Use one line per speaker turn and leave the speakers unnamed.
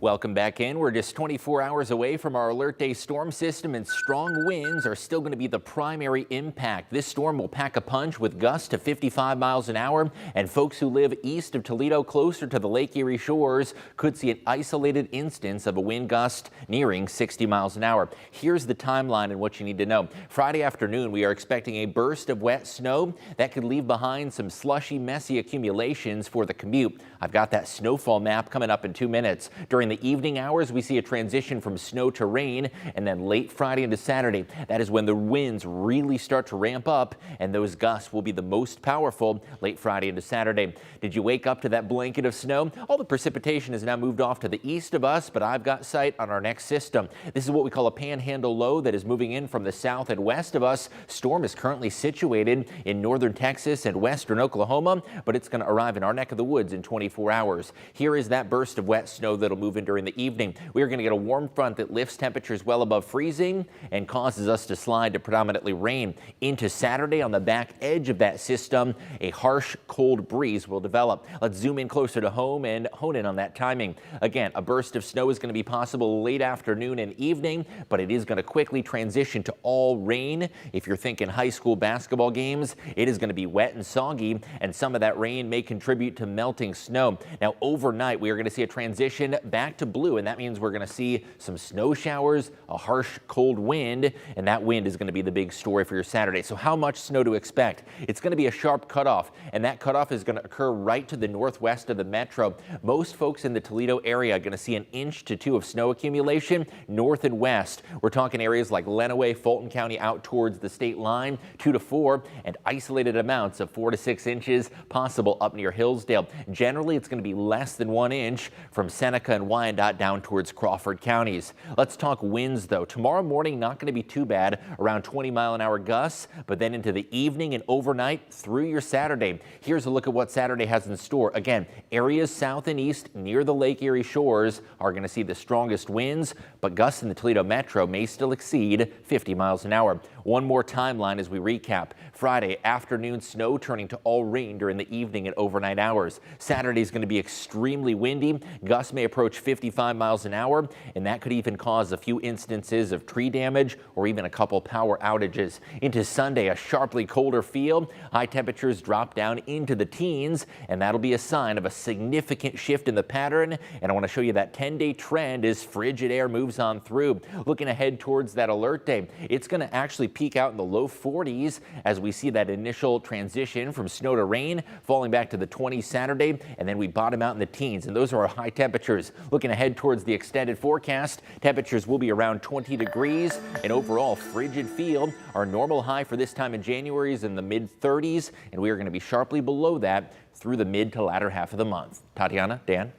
Welcome back in. We're just 24 hours away from our alert day storm system, and strong winds are still going to be the primary impact. This storm will pack a punch with gusts to 55 miles an hour, and folks who live east of Toledo, closer to the Lake Erie shores, could see an isolated instance of a wind gust nearing 60 miles an hour. Here's the timeline and what you need to know. Friday afternoon, we are expecting a burst of wet snow that could leave behind some slushy, messy accumulations for the commute. I've got that snowfall map coming up in 2 minutes. During the evening hours, we see a transition from snow to rain, and then late Friday into Saturday, that is when the winds really start to ramp up, and those gusts will be the most powerful late Friday into Saturday. Did you wake up to that blanket of snow? All the precipitation has now moved off to the east of us, but I've got sight on our next system. This is what we call a panhandle low that is moving in from the south and west of us. Storm is currently situated in northern Texas and western Oklahoma, but it's going to arrive in our neck of the woods in 24 hours. Here is that burst of wet snow that'll move in during the evening. We are going to get a warm front that lifts temperatures well above freezing and causes us to slide to predominantly rain. Into Saturday, on the back edge of that system, a harsh cold breeze will develop. Let's zoom in closer to home and hone in on that timing. Again, a burst of snow is going to be possible late afternoon and evening, but it is going to quickly transition to all rain. If you're thinking high school basketball games, it is going to be wet and soggy, and some of that rain may contribute to melting snow. Now, overnight, we are going to see a transition back to blue, and that means we're going to see some snow showers, a harsh cold wind, and that wind is going to be the big story for your Saturday. So how much snow to expect? It's going to be a sharp cutoff, and that cutoff is going to occur right to the northwest of the metro. Most folks in the Toledo area are going to see an inch to 2 of snow accumulation north and west. We're talking areas like Lenawee, Fulton County out towards the state line, 2 to 4, and isolated amounts of 4 to 6 inches possible up near Hillsdale. Generally, it's going to be less than 1 inch from Seneca and Wyandotte down towards Crawford counties. Let's talk winds, though. Tomorrow morning, not going to be too bad, around 20-mile-an-hour gusts, but then into the evening and overnight through your Saturday. Here's a look at what Saturday has in store. Again, areas south and east near the Lake Erie shores are going to see the strongest winds, but gusts in the Toledo metro may still exceed 50 miles an hour. One more timeline as we recap. Friday, afternoon snow turning to all rain during the evening and overnight hours. Saturday is going to be extremely windy. Gusts may approach 55 miles an hour, and that could even cause a few instances of tree damage or even a couple power outages. Into Sunday, a sharply colder feel. High temperatures drop down into the teens, and that'll be a sign of a significant shift in the pattern. And I want to show you that 10-day trend as frigid air moves on through. Looking ahead towards that alert day, it's going to actually peak out in the low 40s as we see that initial transition from snow to rain, falling back to the 20s Saturday, and then we bottom out in the teens, and those are our high temperatures. Looking ahead towards the extended forecast, temperatures will be around 20 degrees, and overall frigid feel. Our normal high for this time in January is in the mid-30s, and we are going to be sharply below that through the mid to latter half of the month. Tatiana, Dan?